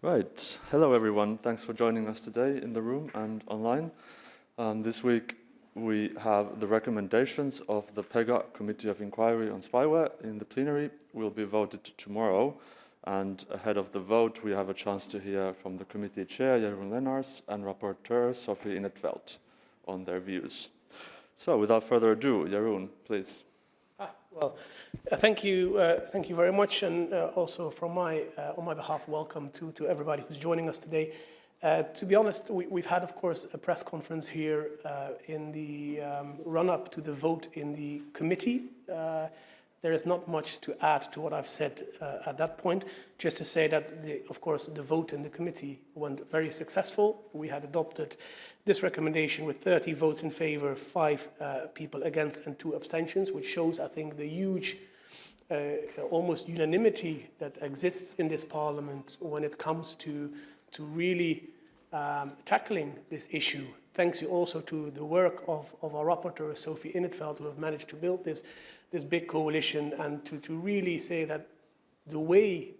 Right. Hello, everyone. Thanks for joining us today in the room and online. This week, we have the recommendations of the PEGA Committee of Inquiry on Spyware in the plenary. Will be voted tomorrow. And ahead of the vote, we have a chance to hear from the committee chair, Jeroen Lennars, and rapporteur, Sophie in 't Veld, on their views. So, without further ado, Jeroen, please. Well, thank you very much, and also from on my behalf, welcome to everybody who's joining us today. To be honest, we've had, of course, a press conference here in the run-up to the vote in the committee. There is not much to add to what I've said at that point, just to say that, of course, the vote in the committee went very successful. We had adopted this recommendation with 30 votes in favor, 5 people against, and 2 abstentions, which shows, I think, the huge, almost unanimity that exists in this parliament when it comes to really tackling this issue. Thanks also to the work of our rapporteur, Sophie in 't Veld, who have managed to build this big coalition, and to really say that the way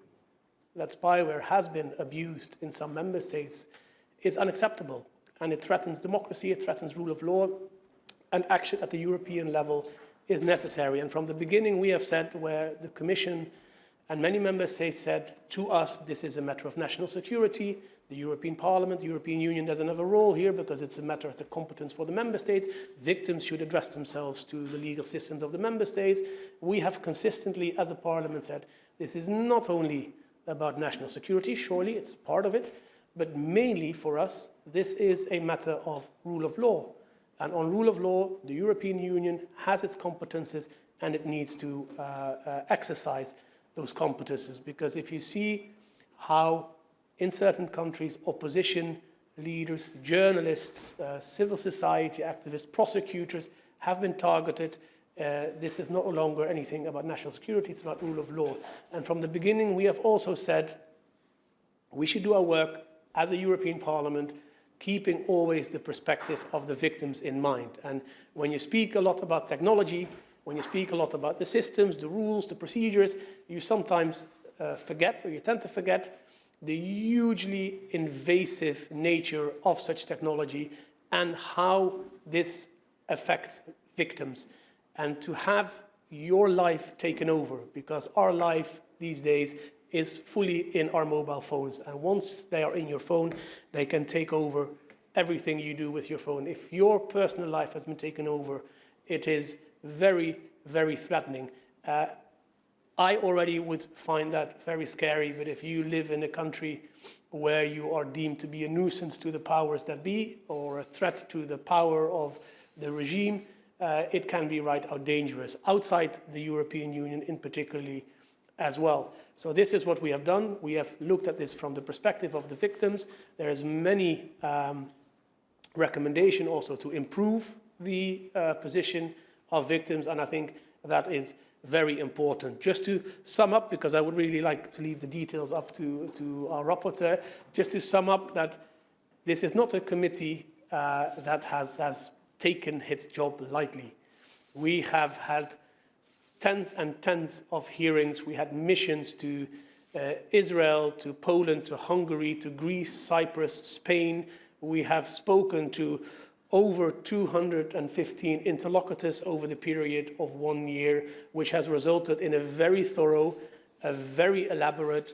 that spyware has been abused in some member states is unacceptable, and it threatens democracy, it threatens rule of law, and action at the European level is necessary. And from the beginning, we have said, where the Commission and many member states said to us, this is a matter of national security. The European Parliament, the European Union doesn't have a role here because it's a matter of the competence for the member states. Victims should address themselves to the legal systems of the member states. We have consistently, as a parliament, said this is not only about national security, surely it's part of it, but mainly for us, this is a matter of rule of law. And on rule of law, the European Union has its competences and it needs to exercise those competences. Because if you see how in certain countries, opposition leaders, journalists, civil society activists, prosecutors have been targeted. This is no longer anything about national security, it's about rule of law. And from the beginning, we have also said we should do our work as a European Parliament, keeping always the perspective of the victims in mind. And when you speak a lot about technology, when you speak a lot about the systems, the rules, the procedures, you sometimes forget, or you tend to forget, the hugely invasive nature of such technology and how this affects victims. And to have your life taken over, because our life these days is fully in our mobile phones. And once they are in your phone, they can take over everything you do with your phone. If your personal life has been taken over, it is very, very threatening. I already would find that very scary, but if you live in a country where you are deemed to be a nuisance to the powers that be or a threat to the power of the regime, it can be right out dangerous, outside the European Union in particularly as well. So this is what we have done. We have looked at this from the perspective of the victims. There is many recommendations also to improve the position of victims, and I think that is very important. Just to sum up, because I would really like to leave the details up to our rapporteur, just to sum up that this is not a committee that has taken its job lightly. We have had tens and tens of hearings. We had missions to Israel, to Poland, to Hungary, to Greece, Cyprus, Spain. We have spoken to over 215 interlocutors over the period of 1 year, which has resulted in a very thorough, a very elaborate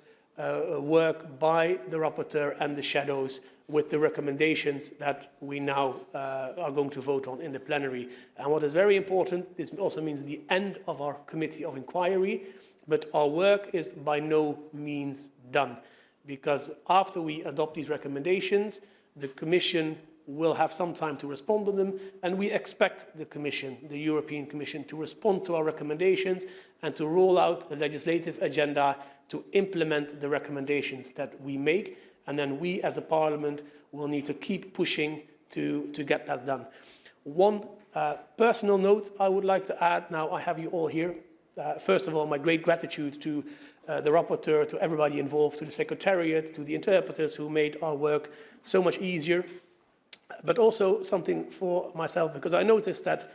work by the rapporteur and the shadows with the recommendations that we now are going to vote on in the plenary. And what is very important, this also means the end of our committee of inquiry, but our work is by no means done, because after we adopt these recommendations, the Commission will have some time to respond to them, and we expect the Commission, the European Commission, to respond to our recommendations and to roll out a legislative agenda to implement the recommendations that we make, and then we as a Parliament will need to keep pushing to get that done. One personal note I would like to add, now I have you all here. First of all, my great gratitude to the rapporteur, to everybody involved, to the Secretariat, to the interpreters who made our work so much easier. But also something for myself, because I noticed that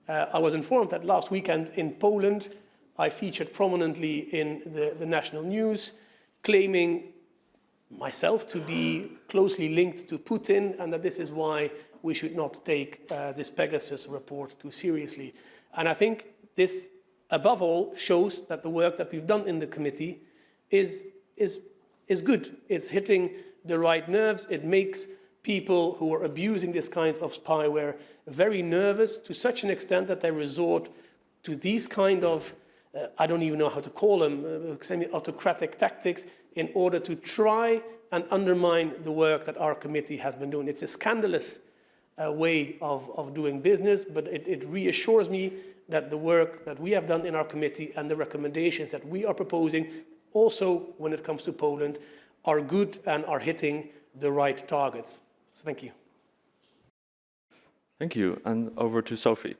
I was informed that last weekend in Poland, I featured prominently in the national news, claiming myself to be closely linked to Putin, and that this is why we should not take this Pegasus report too seriously. And I think this, above all, shows that the work that we've done in the committee is good. It's hitting the right nerves. It makes people who are abusing this kinds of spyware very nervous, to such an extent that they resort to these kind of, I don't even know how to call them, semi-autocratic tactics in order to try and undermine the work that our committee has been doing. It's a scandalous way of doing business, but it reassures me that the work that we have done in our committee and the recommendations that we are proposing, also when it comes to Poland, are good and are hitting the right targets. So thank you. Thank you. And over to Sophie.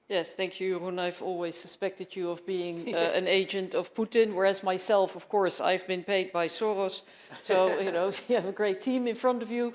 Yes, thank you, Jeroen. I've always suspected you of being an agent of Putin, whereas myself, of course, I've been paid by Soros. So, you know, you have a great team in front of you.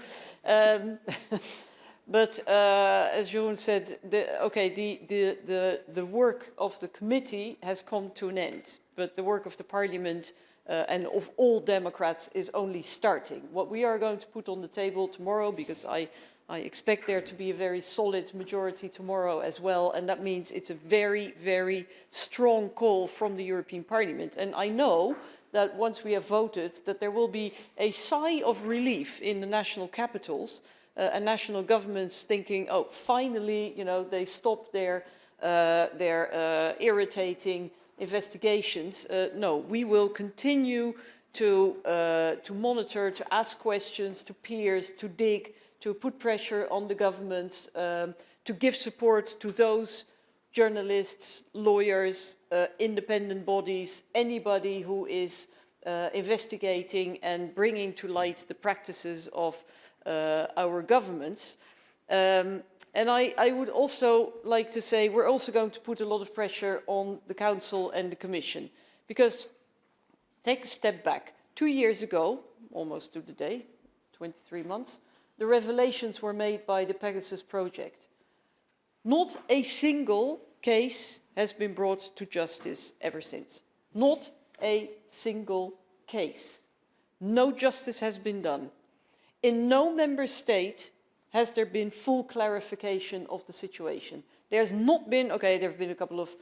But as Jeroen said, the work of the committee has come to an end, but the work of the parliament and of all Democrats is only starting. What we are going to put on the table tomorrow, because I expect there to be a very solid majority tomorrow as well, and that means it's a very, very strong call from the European Parliament. And I know that once we have voted, that there will be a sigh of relief in the national capitals and national governments thinking, oh, finally, you know, they stopped their irritating investigations. No, we will continue to monitor, to ask questions, to peers, to dig, to put pressure on the governments, to give support to those journalists, lawyers, independent bodies, anybody who is investigating and bringing to light the practices of our governments. And I would also like to say we're also going to put a lot of pressure on the Council and the Commission, because take a step back. 2 years ago, almost to the day, 23 months, the revelations were made by the Pegasus project. Not a single case has been brought to justice ever since. Not a single case. No justice has been done. In no member state has there been full clarification of the situation. There's not been, okay, there have been a couple of,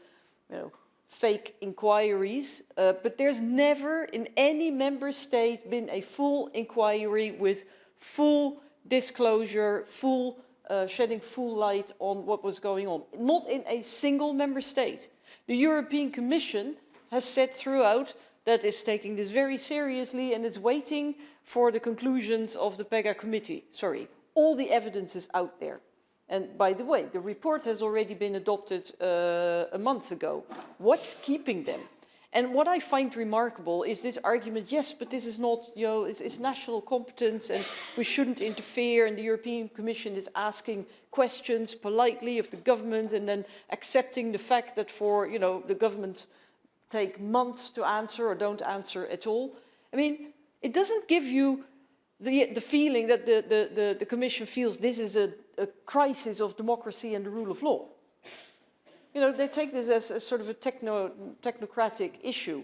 you know, fake inquiries, but there's never in any member state been a full inquiry with full disclosure, full shedding full light on what was going on. Not in a single member state. The European Commission has said throughout that it's taking this very seriously and it's waiting for the conclusions of the PEGA committee. Sorry, all the evidence is out there. And by the way, the report has already been adopted a month ago. What's keeping them? And what I find remarkable is this argument, yes, but this is not, you know, it's national competence and we shouldn't interfere, and the European Commission is asking questions politely of the government and then accepting the fact that for, you know, the government take months to answer or don't answer at all. I mean, it doesn't give you the feeling that the Commission feels this is a crisis of democracy and the rule of law. You know, they take this as a sort of a technocratic issue.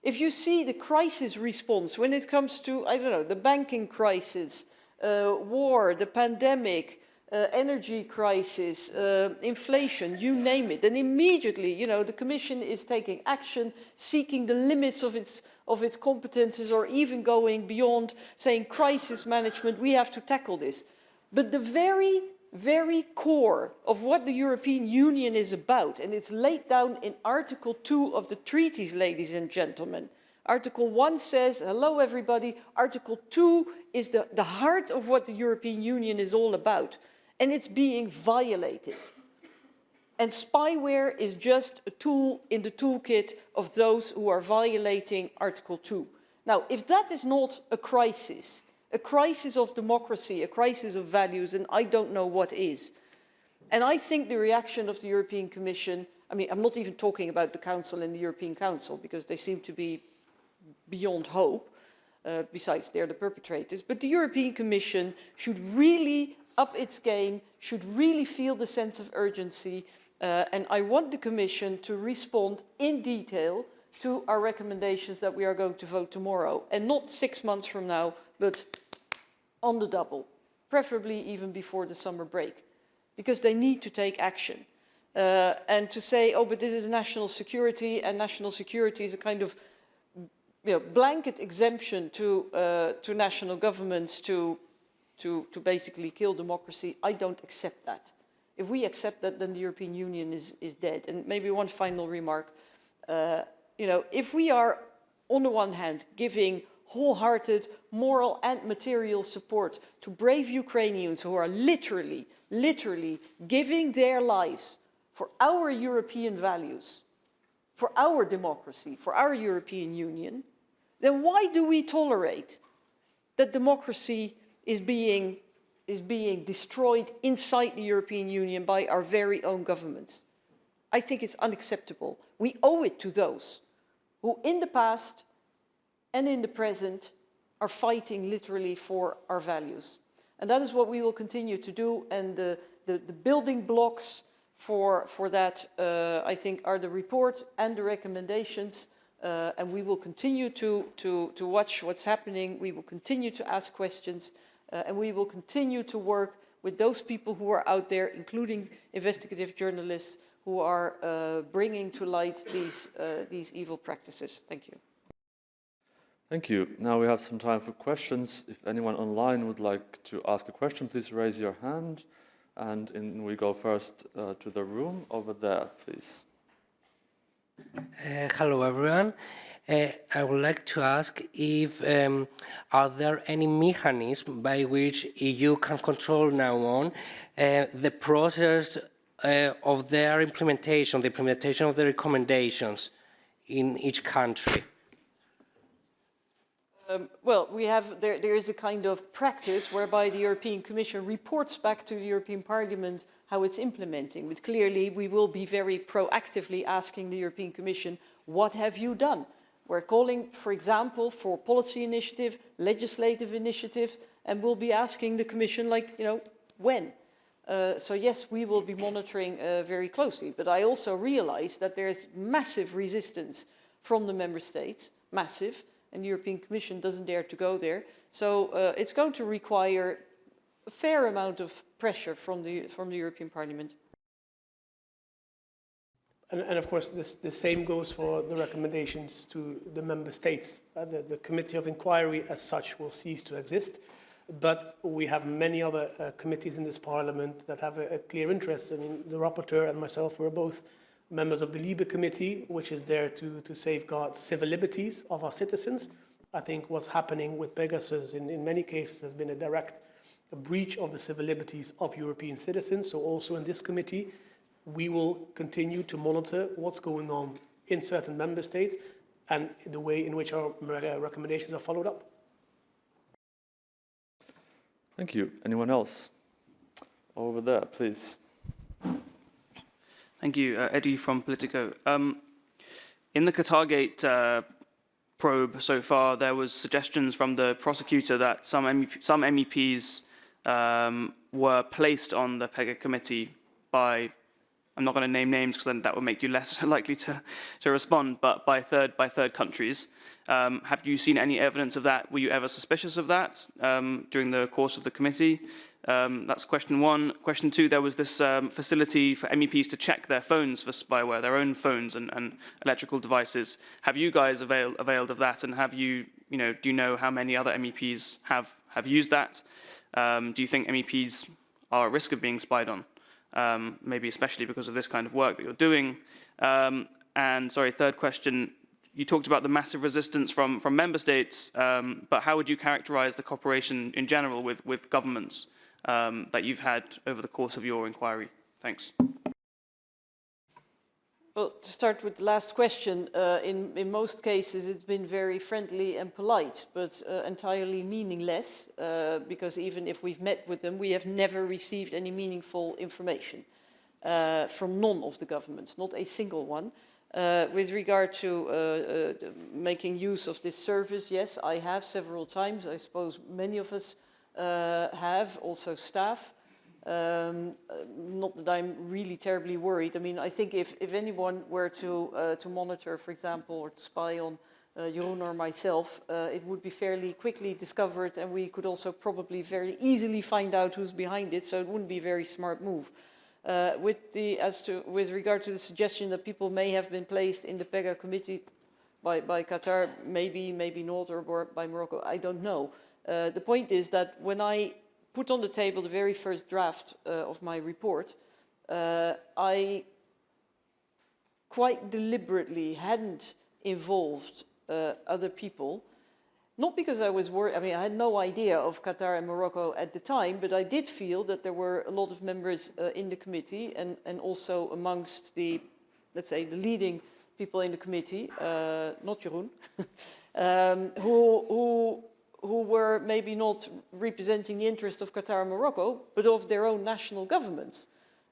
If you see the crisis response when it comes to, I don't know, the banking crisis, war, the pandemic, energy crisis, inflation, you name it, then immediately, you know, the Commission is taking action, seeking the limits of its competences, or even going beyond saying crisis management, we have to tackle this. But the very core of what the European Union is about, and it's laid down in Article 2 of the treaties, ladies and gentlemen. Article 1 says, hello everybody, Article 2 is the heart of what the European Union is all about, and it's being violated. And spyware is just a tool in the toolkit of those who are violating Article 2. Now, if that is not a crisis of democracy, a crisis of values, and I don't know what is. And I think the reaction of the European Commission, I mean, I'm not even talking about the Council and the European Council, because they seem to be beyond hope, besides they're the perpetrators, but the European Commission should really up its game, should really feel the sense of urgency, and I want the Commission to respond in detail to our recommendations that we are going to vote tomorrow. And not 6 months from now, but on the double, preferably even before the summer break, because they need to take action. And to say, oh, but this is national security, and national security is a kind of blanket exemption to national governments to basically kill democracy, I don't accept that. If we accept that, then the European Union is dead. And maybe one final remark. If we are, on the one hand, giving wholehearted moral and material support to brave Ukrainians who are literally giving their lives for our European values, for our democracy, for our European Union, then why do we tolerate that democracy is being destroyed inside the European Union by our very own governments? I think it's unacceptable. We owe it to those who in the past and in the present are fighting literally for our values. And that is what we will continue to do, and the building blocks for that, I think, are the report and the recommendations, and we will continue to watch what's happening. We will continue to ask questions, and we will continue to work with those people who are out there, including investigative journalists, who are bringing to light these evil practices. Thank you. Thank you. Now we have some time for questions. If anyone online would like to ask a question, please raise your hand. And we go first to the room over there, please. Hello, everyone. I would like to ask if are there any mechanisms by which EU can control now on the process of their implementation, the implementation of the recommendations in each country? Well, there is a kind of practice whereby the European Commission reports back to the European Parliament how it's implementing. But clearly, we will be very proactively asking the European Commission, what have you done? We're calling, for example, for policy initiative, legislative initiatives, and we'll be asking the Commission, like, when? So yes, we will be monitoring very closely. But I also realize that there's massive resistance from the member states, massive, and the European Commission doesn't dare to go there. So it's going to require a fair amount of pressure from the European Parliament. And of course, the same goes for the recommendations to the member states. The Committee of Inquiry as such will cease to exist, but we have many other committees in this Parliament that have a clear interest. I mean, the rapporteur and myself were both members of the Liebe Committee, which is there to safeguard civil liberties of our citizens. I think what's happening with Pegasus in many cases has been a direct breach of the civil liberties of European citizens. So also in this committee, we will continue to monitor what's going on in certain member states and the way in which our recommendations are followed up. Thank you. Anyone else? Over there, please. Thank you, Eddie from Politico. In the Qatargate probe so far, there was suggestions from the prosecutor that some MEPs were placed on the PEGA committee by, I'm not going to name names because then that would make you less likely to respond, but by third countries. Have you seen any evidence of that? Were you ever suspicious of that during the course of the committee? That's question one. Question two, there was this facility for MEPs to check their phones for spyware, their own phones and electrical devices. Have you guys availed of that, and have you, do you know how many other MEPs have used that? Do you think MEPs are at risk of being spied on? Maybe especially because of this kind of work that you're doing. And sorry, third question, you talked about the massive resistance from member states, but how would you characterize the cooperation in general with governments that you've had over the course of your inquiry? Thanks. Well, to start with the last question, in most cases it's been very friendly and polite, but entirely meaningless, because even if we've met with them, we have never received any meaningful information from none of the governments, not a single one. With regard to making use of this service, yes, I have several times. I suppose many of us have, also staff. Not that I'm really terribly worried. I mean, I think if anyone were to monitor, for example, or to spy on Jeroen or myself, it would be fairly quickly discovered, and we could also probably very easily find out who's behind it, so it wouldn't be a very smart move. With regard to the suggestion that people may have been placed in the PEGA committee by Qatar, maybe not, or by Morocco, I don't know. The point is that when I put on the table the very first draft of my report, I quite deliberately hadn't involved other people, not because I was worried. I mean, I had no idea of Qatar and Morocco at the time, but I did feel that there were a lot of members in the committee and also amongst the, let's say, the leading people in the committee, not Jeroen, who were maybe not representing the interests of Qatar and Morocco, but of their own national governments.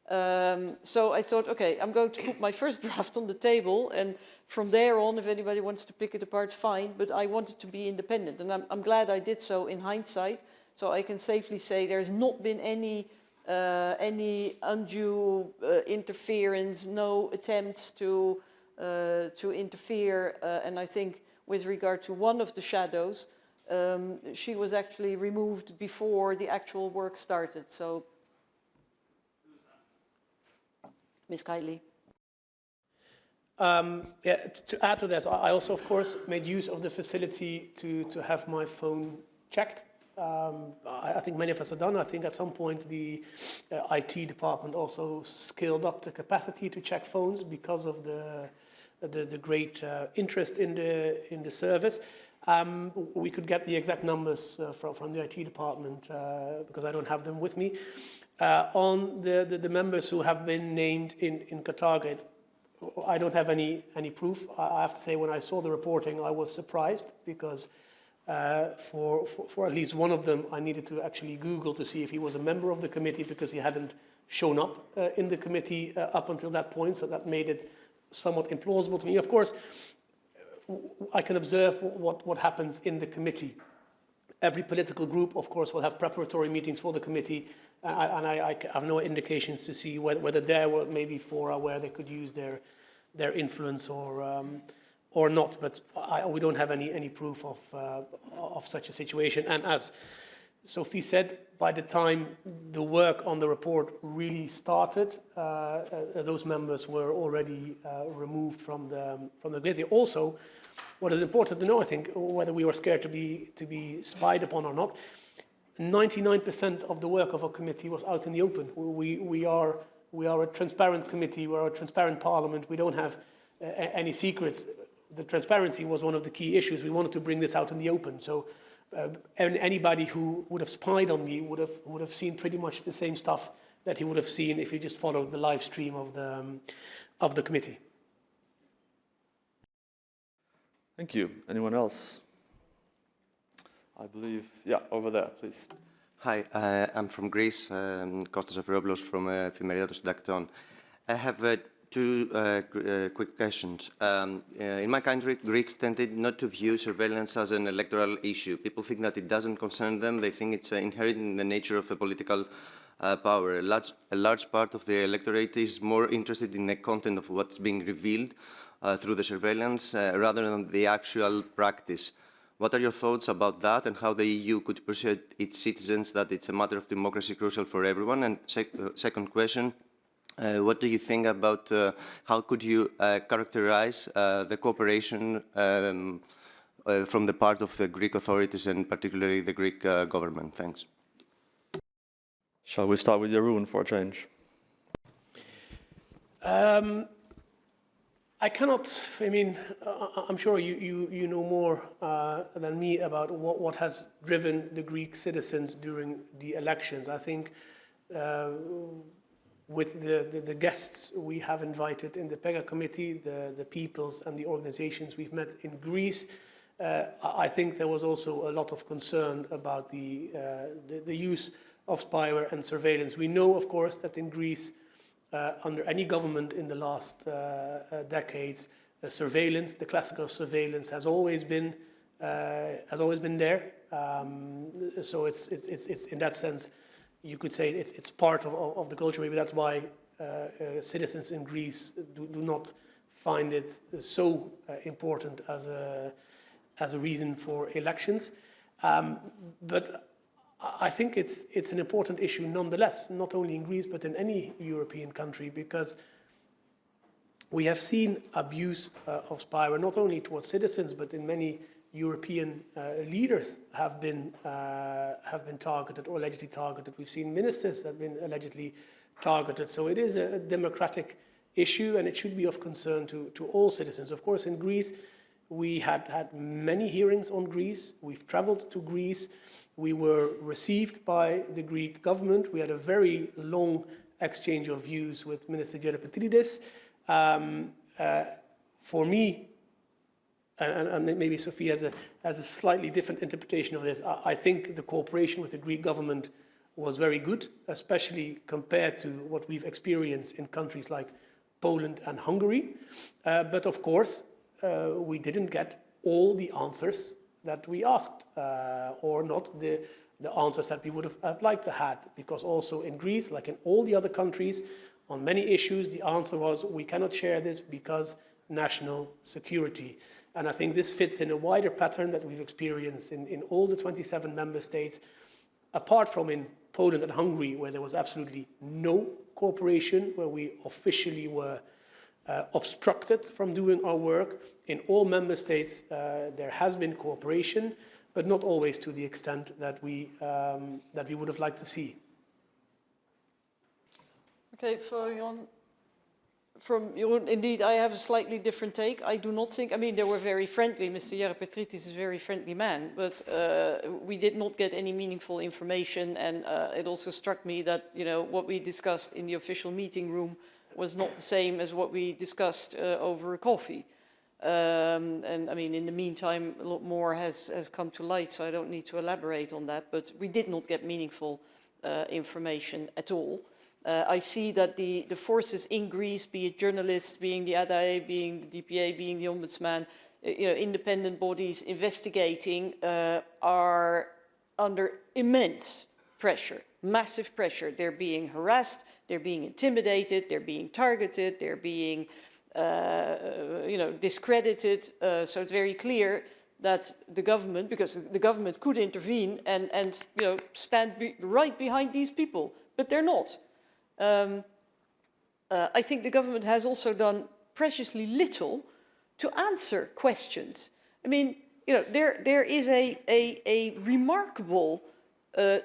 So I thought, okay, I'm going to put my first draft on the table, and from there on, if anybody wants to pick it apart, fine, but I wanted to be independent, and I'm glad I did so in hindsight. So I can safely say there's not been any undue interference, no attempts to interfere, and I think with regard to one of the shadows, she was actually removed before the actual work started. So, Ms. Kylie. Yeah, to add to this, I also, of course, made use of the facility to have my phone checked. I think many of us have done. I think at some point the IT department also scaled up the capacity to check phones because of the great interest in the service. We could get the exact numbers from the IT department because I don't have them with me. On the members who have been named in Qatargate, I don't have any proof. I have to say, when I saw the reporting, I was surprised because for at least one of them, I needed to actually Google to see if he was a member of the committee, because he hadn't shown up in the committee up until that point. So that made it somewhat implausible to me. Of course, I can observe what happens in the committee. Every political group, of course, will have preparatory meetings for the committee, and I have no indications to see whether there were maybe fora where they could use their influence or not. But we don't have any proof of such a situation. And as Sophie said, by the time the work on the report really started, those members were already removed from the committee. Also, what is important to know, I think, whether we were scared to be spied upon or not, 99% of the work of our committee was out in the open. We are a transparent committee. We are a transparent parliament. We don't have any secrets. The transparency was one of the key issues. We wanted to bring this out in the open. So anybody who would have spied on me would have seen pretty much the same stuff that he would have seen if he just followed the live stream of the committee. Thank you. Anyone else? I believe, yeah, over there, please. Hi, I'm from Greece, Kostas Afropoulos from Εφημερίδα Συντακτών. I have two quick questions. In my country, Greeks tended not to view surveillance as an electoral issue. People think that it doesn't concern them. They think it's inherent in the nature of a political power. A large part of the electorate is more interested in the content of what's being revealed through the surveillance rather than the actual practice. What are your thoughts about that, and how the EU could persuade its citizens that it's a matter of democracy crucial for everyone? And second question, what do you think about how could you characterize the cooperation from the part of the Greek authorities and particularly the Greek government? Thanks. Shall we start with Jeroen for a change? I cannot, I mean, I'm sure you know more than me about what has driven the Greek citizens during the elections. I think with the guests we have invited in the PEGA committee, the peoples and the organizations we've met in Greece, I think there was also a lot of concern about the use of spyware and surveillance. We know, of course, that in Greece, under any government in the last decades, surveillance, the classical surveillance, has always been there. So it's in that sense you could say it's part of the culture. Maybe that's why citizens in Greece do not find it so important as a reason for elections. But I think it's an important issue nonetheless, not only in Greece, but in any European country, because we have seen abuse of spyware, not only towards citizens, but in many European leaders have been targeted or allegedly targeted. We've seen ministers that have been allegedly targeted. So it is a democratic issue, and it should be of concern to all citizens. Of course, in Greece, we had many hearings on Greece. We've traveled to Greece. We were received by the Greek government. We had a very long exchange of views with Minister Geropetridis. For me, and maybe Sophie has a slightly different interpretation of this, I think the cooperation with the Greek government was very good, especially compared to what we've experienced in countries like Poland and Hungary. But of course, we didn't get all the answers that we asked, or not the answers that we would have liked to have, because also in Greece, like in all the other countries, on many issues, the answer was, we cannot share this because national security. And I think this fits in a wider pattern that we've experienced in all the 27 member states, apart from in Poland and Hungary, where there was absolutely no cooperation, where we officially were obstructed from doing our work. In all member states, there has been cooperation, but not always to the extent that we would have liked to see. Okay, from Jeroen, indeed, I have a slightly different take. I do not think, I mean, they were very friendly. Mr. Geropetridis is a very friendly man, but we did not get any meaningful information. And it also struck me that, you know, what we discussed in the official meeting room was not the same as what we discussed over a coffee. And I mean, in the meantime, a lot more has come to light, so I don't need to elaborate on that. But we did not get meaningful information at all. I see that the forces in Greece, be it journalists, being the ADAE, being the DPA, being the Ombudsman, you know, independent bodies investigating, are under immense pressure, massive pressure. They're being harassed, they're being intimidated, they're being targeted, they're being, you know, discredited. So it's very clear that the government, because the government could intervene and you know, stand right behind these people, but they're not. I think the government has also done preciously little to answer questions. I mean, you know, there is a remarkable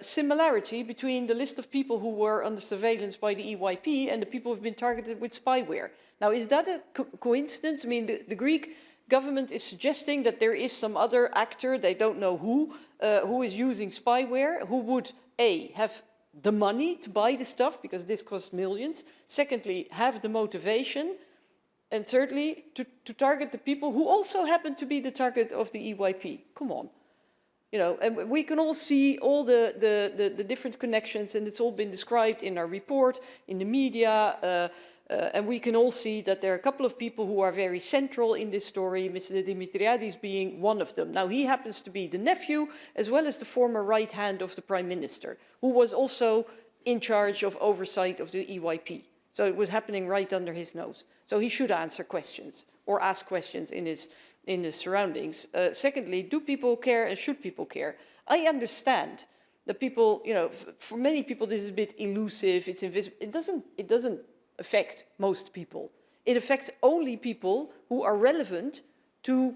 similarity between the list of people who were under surveillance by the EYP and the people who have been targeted with spyware. Now, is that a coincidence? I mean, the Greek government is suggesting that there is some other actor, they don't know who is using spyware, who would, A, have the money to buy the stuff, because this costs millions. Secondly, have the motivation. And thirdly, to target the people who also happen to be the target of the EYP. Come on. You know, and we can all see all the different connections, and it's all been described in our report, in the media, and we can all see that there are a couple of people who are very central in this story, Mr. Dimitriadis being one of them. Now, he happens to be the nephew, as well as the former right hand of the Prime Minister, who was also in charge of oversight of the EYP. So it was happening right under his nose. So he should answer questions, or ask questions in his surroundings. Secondly, do people care and should people care? I understand that people, you know, for many people this is a bit elusive, it's invisible. It doesn't affect most people. It affects only people who are relevant to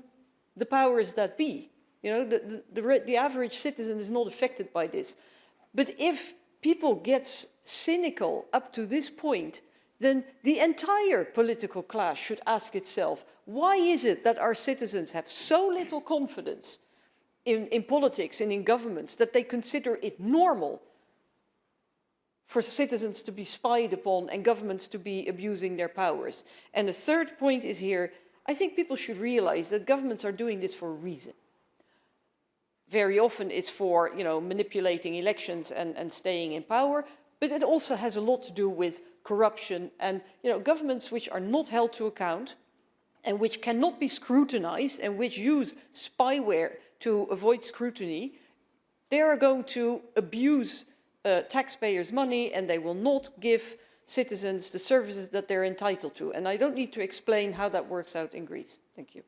the powers that be. You know, the average citizen is not affected by this. But if people get cynical up to this point, then the entire political class should ask itself, why is it that our citizens have so little confidence in politics and in governments that they consider it normal for citizens to be spied upon and governments to be abusing their powers? And the third point is here, I think people should realize that governments are doing this for a reason. Very often it's for, you know, manipulating elections and staying in power, but it also has a lot to do with corruption and, you know, governments which are not held to account and which cannot be scrutinized and which use spyware to avoid scrutiny, they are going to abuse taxpayers' money and they will not give citizens the services that they're entitled to. And I don't need to explain how that works out in Greece. Thank you.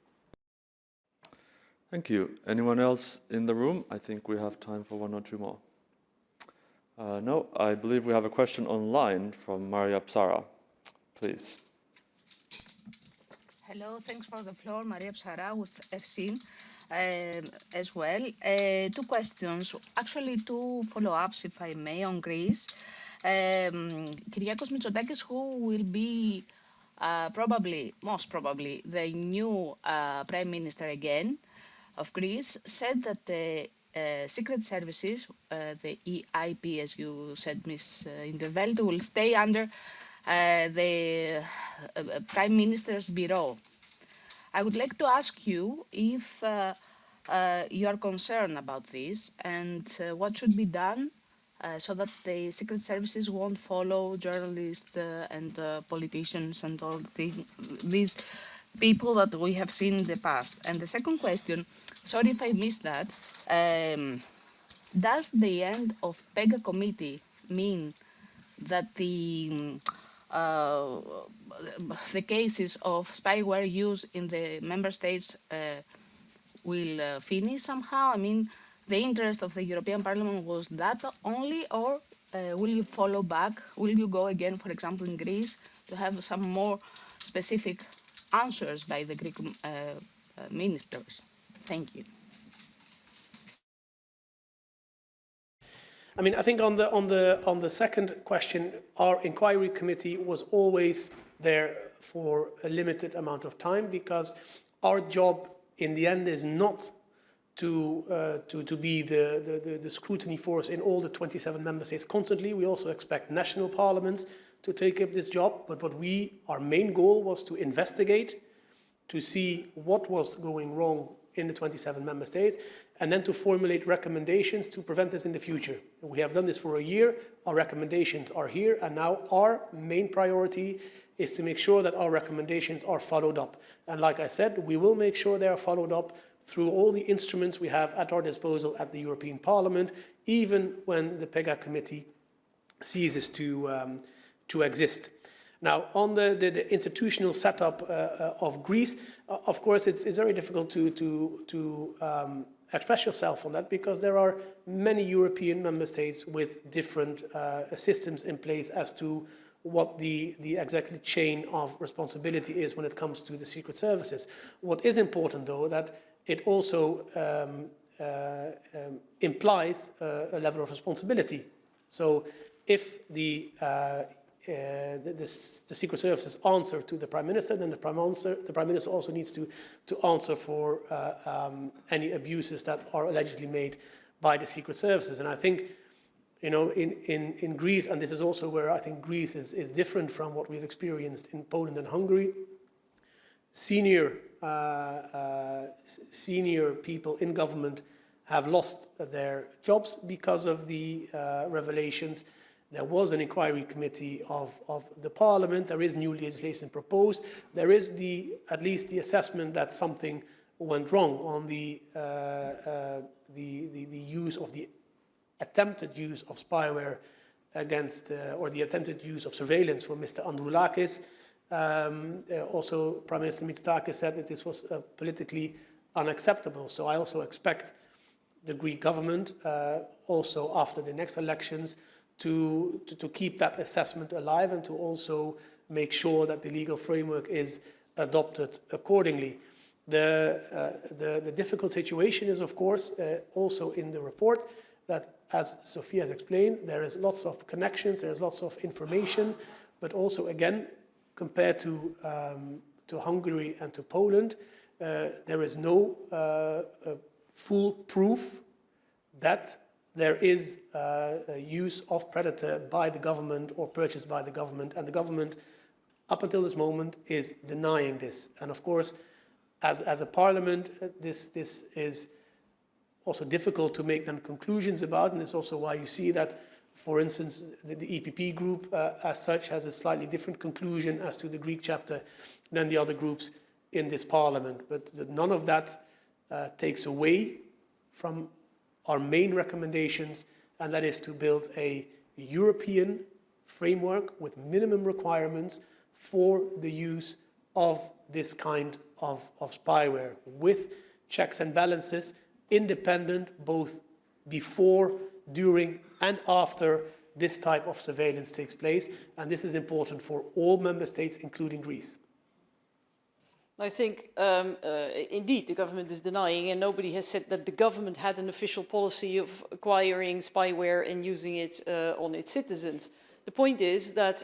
Thank you. Anyone else in the room? I think we have time for one or two more. No, I believe we have a question online from Maria Psara. Please. Hello, thanks for the floor. Maria Psara with FC as well. Two questions, actually two follow-ups, if I may, on Greece. Kyriakos Mitsotakis, who will be most probably, the new Prime Minister again of Greece, said that the secret services, the EIP, as you said, Ms. Intervelt, will stay under the Prime Minister's Bureau. I would like to ask you if you are concerned about this and what should be done so that the secret services won't follow journalists and politicians and all these people that we have seen in the past. And the second question, sorry if I missed that, does the end of PEGA committee mean that the cases of spyware use in the member states will finish somehow? I mean, the interest of the European Parliament was that only, or will you follow back? Will you go again, for example, in Greece, to have some more specific answers by the Greek ministers? Thank you. I mean, I think on the second question, our inquiry committee was always there for a limited amount of time, because our job in the end is not to be the scrutiny force in all the 27 member states constantly. We also expect national parliaments to take up this job. But our main goal was to investigate, to see what was going wrong in the 27 member states, and then to formulate recommendations to prevent this in the future. We have done this for a year. Our recommendations are here, and now our main priority is to make sure that our recommendations are followed up. And like I said, we will make sure they are followed up through all the instruments we have at our disposal at the European Parliament, even when the PEGA committee ceases to exist. Now, on the institutional setup of Greece, of course, it's very difficult to express yourself on that, because there are many European member states with different systems in place as to what the executive chain of responsibility is when it comes to the secret services. What is important, though, that it also implies a level of responsibility. So if the secret services answer to the Prime Minister, then the Prime Minister also needs to answer for any abuses that are allegedly made by the secret services. And I think, you know, in Greece, and this is also where I think Greece is different from what we've experienced in Poland and Hungary, senior people in government have lost their jobs because of the revelations. There was an inquiry committee of the Parliament. There is new legislation proposed. There is at least the assessment that something went wrong on the use of the attempted use of spyware against, or the attempted use of surveillance for Mr. Androulakis. Also, Prime Minister Mitsotakis said that this was politically unacceptable. So I also expect the Greek government, also after the next elections, to keep that assessment alive and to also make sure that the legal framework is adopted accordingly. The difficult situation is, of course, also in the report that, as Sophia has explained, there is lots of connections, there is lots of information, but also, again, compared to Hungary and to Poland, there is no full proof that there is use of Predator by the government or purchased by the government, and the government, up until this moment, is denying this. And of course, as a parliament, this is also difficult to make them conclusions about, and it's also why you see that, for instance, the EPP group, as such, has a slightly different conclusion as to the Greek chapter than the other groups in this parliament. But none of that takes away from our main recommendations and that is to build a European framework with minimum requirements for the use of this kind of spyware, with checks and balances, independent both before, during, and after this type of surveillance takes place. And this is important for all member states, including Greece. I think, indeed, the government is denying, and nobody has said that the government had an official policy of acquiring spyware and using it on its citizens. The point is that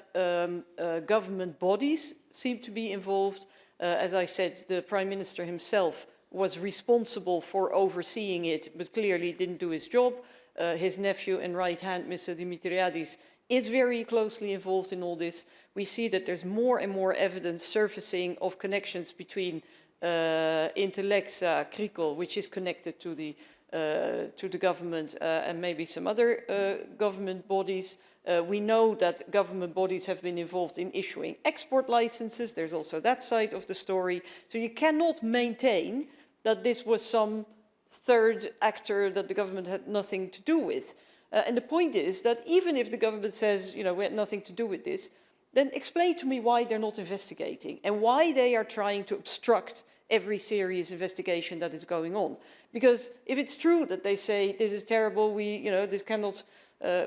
government bodies seem to be involved. As I said, the Prime Minister himself was responsible for overseeing it, but clearly didn't do his job. His nephew and right hand, Mr. Dimitriadis, is very closely involved in all this. We see that there's more and more evidence surfacing of connections between Intellexa, Krikl, which is connected to the government, and maybe some other government bodies. We know that government bodies have been involved in issuing export licenses. There's also that side of the story. So you cannot maintain that this was some third actor that the government had nothing to do with. And the point is that even if the government says, you know, we had nothing to do with this, then explain to me why they're not investigating and why they are trying to obstruct every serious investigation that is going on. Because if it's true that they say this is terrible, this cannot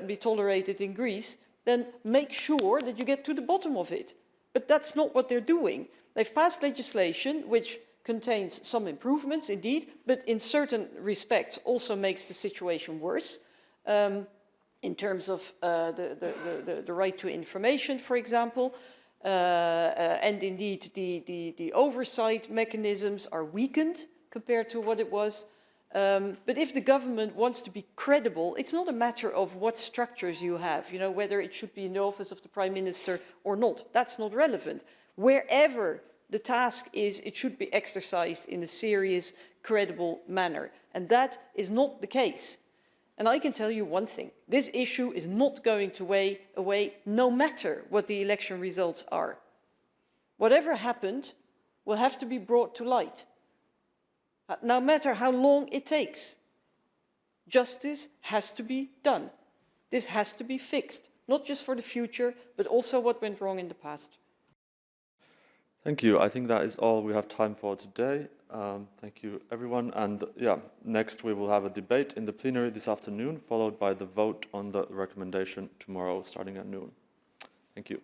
be tolerated in Greece, then make sure that you get to the bottom of it. But that's not what they're doing. They've passed legislation which contains some improvements, indeed, but in certain respects also makes the situation worse. In terms of the right to information, for example, and indeed the oversight mechanisms are weakened compared to what it was. But if the government wants to be credible, it's not a matter of what structures you have, whether it should be in the office of the Prime Minister or not. That's not relevant. Wherever the task is, it should be exercised in a serious, credible manner. And that is not the case. And I can tell you one thing, this issue is not going to go away no matter what the election results are. Whatever happened will have to be brought to light, no matter how long it takes. Justice has to be done. This has to be fixed, not just for the future, but also what went wrong in the past. Thank you. I think that is all we have time for today. Thank you, everyone. And next we will have a debate in the plenary this afternoon, followed by the vote on the recommendation tomorrow, starting at noon. Thank you.